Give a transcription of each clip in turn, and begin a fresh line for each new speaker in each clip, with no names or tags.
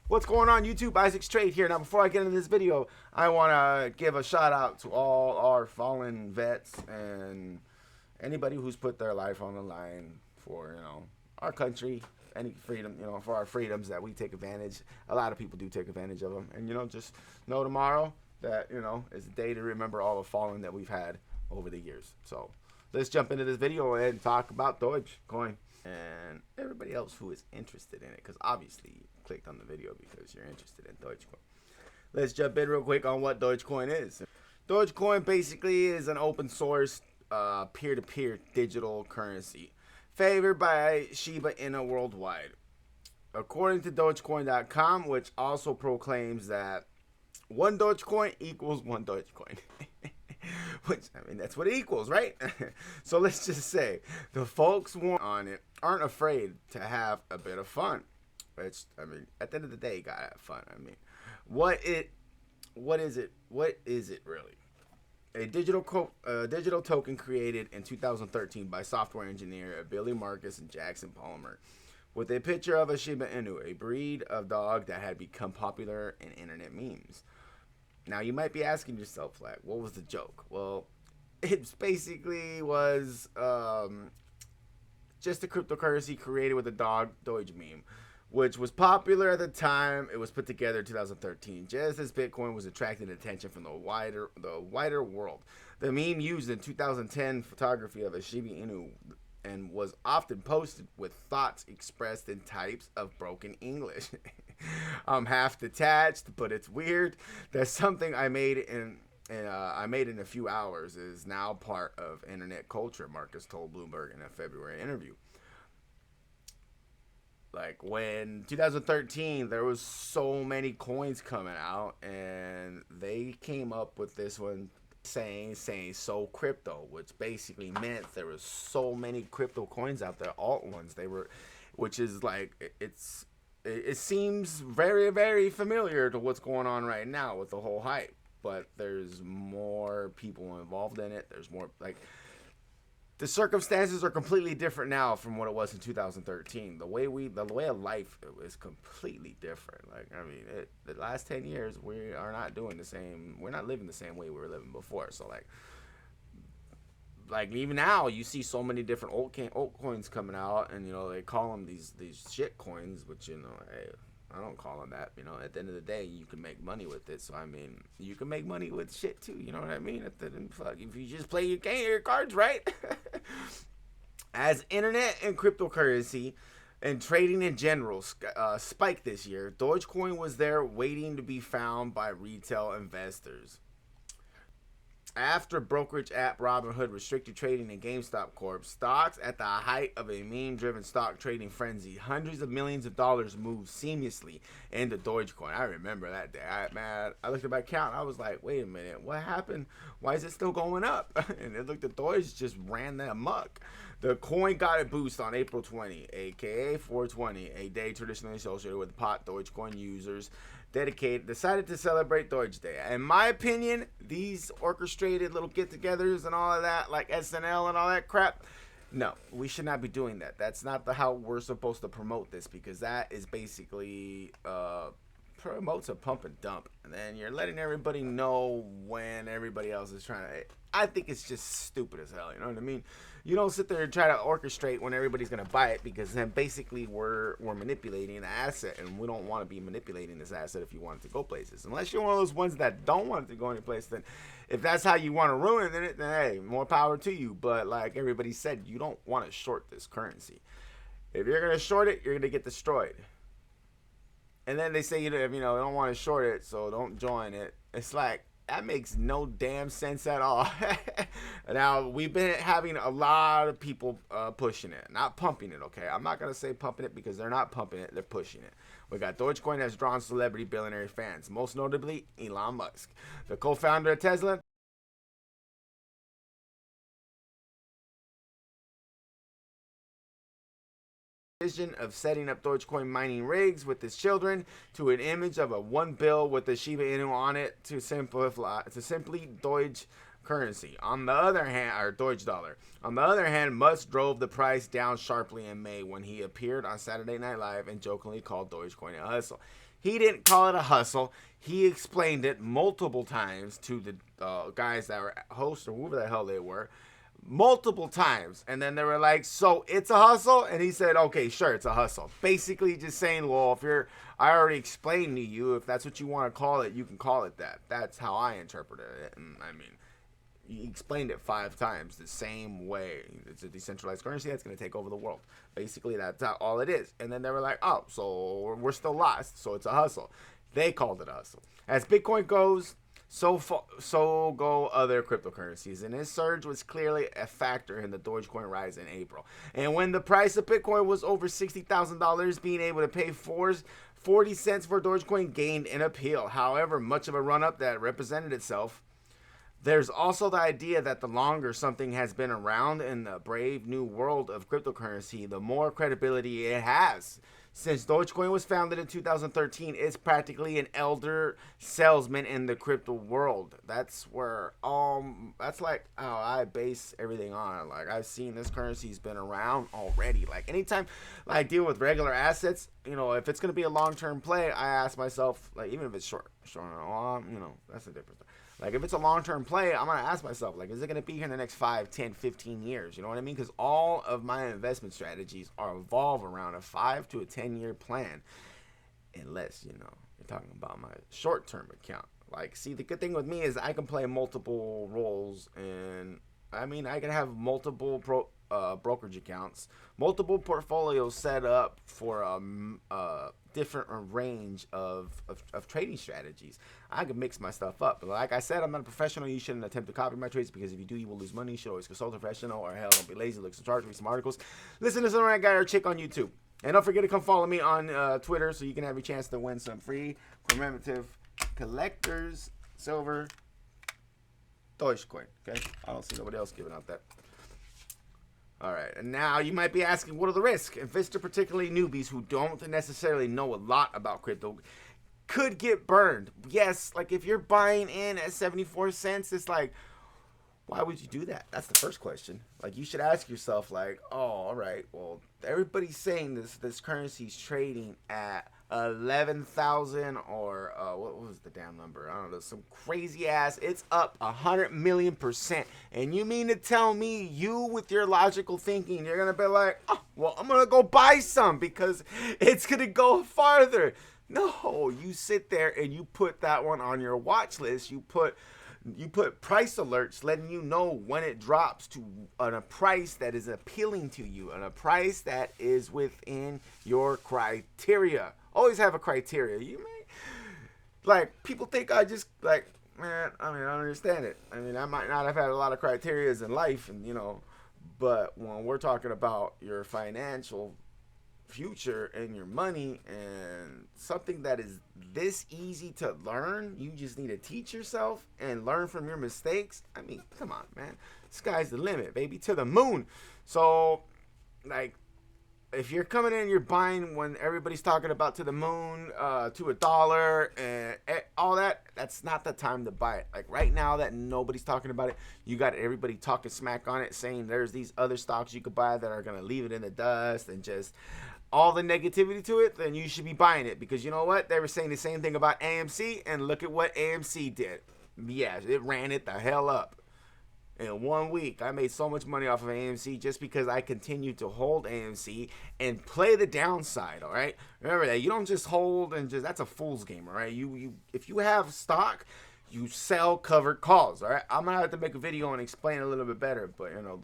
What's going on YouTube? Isaac Straight here. Now before I get into this video, I want to give a shout out to all our fallen vets and anybody who's put their life on the line for, our country, any freedom, for our freedoms that we take advantage. A lot of people do take advantage of them. And just know tomorrow that, is a day to remember all the fallen that we've had over the years. So let's jump into this video and talk about Dogecoin and everybody else who is interested in it, because obviously you clicked on the video because you're interested in Dogecoin. Let's jump in real quick on what Dogecoin is. Dogecoin basically is an open source peer-to-peer digital currency favored by Shiba Inu worldwide. According to DOGECOIN.com, which also proclaims that one Dogecoin equals one Dogecoin. Which, that's what it equals, right? So let's just say the folks on it aren't afraid to have a bit of fun. Which, at the end of the day, you gotta have fun. What is it really? A digital token created in 2013 by software engineer Billy Marcus and Jackson Palmer, with a picture of a Shiba Inu, a breed of dog that had become popular in internet memes. Now you might be asking yourself, like, what was the joke? Well, it basically was just a cryptocurrency created with a dog Doge meme, which was popular at the time it was put together in 2013, just as Bitcoin was attracting attention from the wider world. The meme used in 2010 photography of a Shiba Inu and was often posted with thoughts expressed in types of broken English. I'm half detached, but it's weird. That's something I made in a few hours is now part of internet culture, Marcus told Bloomberg in a February interview. Like, when 2013, there was so many coins coming out, and they came up with this one saying so crypto, which basically meant there was so many crypto coins out there, alt ones. Which is like, it seems very, very familiar to what's going on right now with the whole hype, but there's more people involved in it. There's more, like, the circumstances are completely different now from what it was in 2013. The way of life is completely different. Like, the last 10 years, we are not doing the same. We're not living the same way we were living before. So, like even now, you see so many different altcoins coming out, and they call them these shit coins, which hey, I don't call them that. At the end of the day, you can make money with it. So you can make money with shit too. You know what I mean? If you just play your cards right. As internet and cryptocurrency and trading in general spiked this year, Dogecoin was there waiting to be found by retail investors. After brokerage app Robinhood restricted trading in GameStop Corp, stocks at the height of a meme-driven stock trading frenzy, hundreds of millions of dollars moved seamlessly into Dogecoin. I remember that day. I looked at my account. I was like, wait a minute, what happened? Why is it still going up? And it looked at Doge just ran that amok. The coin got a boost on April 20, aka 420, a day traditionally associated with pot Dogecoin users decided to celebrate Doge Day. In my opinion, these orchestrated little get-togethers and all of that, like SNL and all that crap, no, we should not be doing that. That's not how we're supposed to promote this, because that is basically promotes a pump and dump, and then you're letting everybody know when everybody else is trying to. I think it's just stupid as hell. You know what I mean? You don't sit there and try to orchestrate when everybody's gonna buy it, because then basically we're manipulating an asset, and we don't want to be manipulating this asset if you want it to go places. Unless you're one of those ones that don't want it to go any place, then if that's how you want to ruin it, then hey, more power to you. But like everybody said, you don't want to short this currency. If you're gonna short it, you're gonna get destroyed. And then they say you don't want to short it, so don't join it. It's like, that makes no damn sense at all. Now, we've been having a lot of people pushing it, not pumping it, okay? I'm not going to say pumping it, because they're not pumping it, they're pushing it. We got Dogecoin has drawn celebrity billionaire fans, most notably Elon Musk, the co-founder of Tesla. Vision of setting up Dogecoin mining rigs with his children to an image of a one bill with the Shiba Inu on it to simply Doge currency. On the other hand, or Doge dollar. On the other hand, Musk drove the price down sharply in May when he appeared on Saturday Night Live and jokingly called Dogecoin a hustle. He didn't call it a hustle. He explained it multiple times to the guys that were hosts or whoever the hell they were, multiple times. And then they were like, so it's a hustle? And he said, okay, sure, it's a hustle. Basically just saying, well, I already explained to you, if that's what you want to call it, you can call it that. That's how I interpreted it. And I mean, he explained it 5 times the same way. It's a decentralized currency that's going to take over the world. Basically, that's all it is. And then they were like, oh, so we're still lost, so it's a hustle. They called it a hustle. As Bitcoin goes, so go other cryptocurrencies. And this surge was clearly a factor in the Dogecoin rise in April. And when the price of Bitcoin was over $60,000, being able to pay 40 cents for Dogecoin gained an appeal. However, much of a run-up that represented itself. There's also the idea that the longer something has been around in the brave new world of cryptocurrency, the more credibility it has. Since Dogecoin was founded in 2013, it's practically an elder salesman in the crypto world. That's where, that's like how I base everything on. Like, I've seen this currency's been around already. Like, anytime I deal with regular assets, you know, if it's going to be a long-term play, I ask myself, like, even if it's short, you know, that's the difference. Like, if it's a long-term play, I'm going to ask myself, like, is it going to be here in the next 5, 10, 15 years? You know what I mean? Because all of my investment strategies are evolve around a 5 to a 10-year plan. Unless, you know, you're talking about my short-term account. Like, see, the good thing with me is I can play multiple roles. And, I mean, I can have multiple brokerage accounts, multiple portfolios set up for different range of trading strategies. I can mix my stuff up. But like I said, I'm not a professional. You shouldn't attempt to copy my trades, because if you do, you will lose money. You should always consult a professional, or hell, don't be lazy. Look some charts, read some articles. Listen to some right guy or chick on YouTube. And don't forget to come follow me on Twitter, so you can have a chance to win some free commemorative collector's silver Dogecoin. Okay? I don't see nobody else giving out that. All right, and now you might be asking, what are the risks? Investors, particularly newbies who don't necessarily know a lot about crypto, could get burned. Yes, like if you're buying in at 74 cents, it's like, why would you do that? That's the first question. Like, you should ask yourself, like, oh, all right, well, everybody's saying this currency's trading at 11,000 or what was the damn number? I don't know, some crazy ass. It's up 100,000,000%. And you mean to tell me, you with your logical thinking, you're gonna be like, oh, well, I'm gonna go buy some because it's gonna go farther? No, you sit there and you put that one on your watch list. You put price alerts letting you know when it drops to a price that is appealing to you, and a price that is within your criteria. Always have a criteria. You may, like, people think I just, like, man, I mean, I don't understand it. I mean, I might not have had a lot of criterias in life, and, you know, but when we're talking about your financial future and your money and something that is this easy to learn, you just need to teach yourself and learn from your mistakes. I mean, come on, man. Sky's the limit, baby, to the moon. So, like, if you're coming in and you're buying when everybody's talking about to the moon, to $1 and all that, that's not the time to buy it. Like, right now that nobody's talking about it, you got everybody talking smack on it, saying there's these other stocks you could buy that are going to leave it in the dust and just all the negativity to it, then you should be buying it. Because you know what? They were saying the same thing about AMC, and look at what AMC did. Yeah, it ran it the hell up. In 1 week, I made so much money off of AMC just because I continued to hold AMC and play the downside, all right? Remember that. You don't just hold and just, that's a fool's game, all right? If you have stock, you sell covered calls, all right? I'm going to have to make a video and explain a little bit better, but, you know,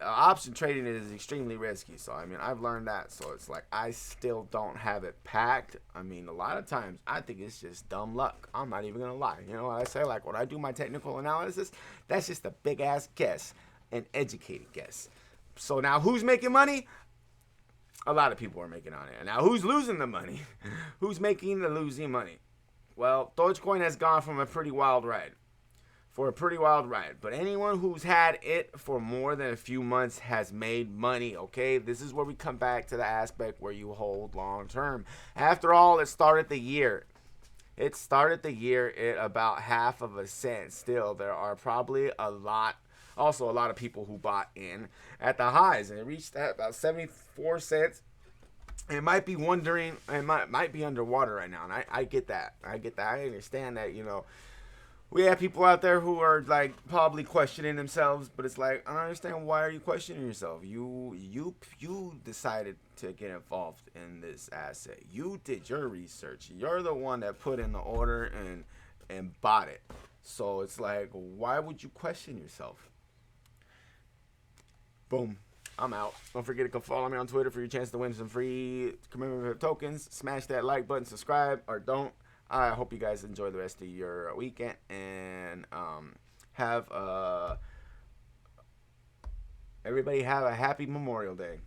option trading is extremely risky. So, I mean, I've learned that. So, it's like I still don't have it packed. I mean, a lot of times I think it's just dumb luck. I'm not even going to lie. You know what I say? Like, when I do my technical analysis, that's just a big-ass guess, an educated guess. So, now who's making money? A lot of people are making on it. Now, who's losing the money? Who's making the losing money? Well, Dogecoin has gone from a pretty wild ride. But anyone who's had it for more than a few months has made money, okay? This is where we come back to the aspect where you hold long term. After all, it started the year at about 1/2 cent. Still, there are probably a lot of people who bought in at the highs, and it reached at about 74 cents it might be wondering, it might be underwater right now, and I get that. I get that. I understand that, you know, we have people out there who are like probably questioning themselves, but it's like, I don't understand, why are you questioning yourself? You decided to get involved in this asset. You did your research. You're the one that put in the order and bought it. So it's like, why would you question yourself? Boom. I'm out. Don't forget to come follow me on Twitter for your chance to win some free commemorative tokens. Smash that like button, subscribe, or don't. I hope you guys enjoy the rest of your weekend and have everybody have a happy Memorial Day.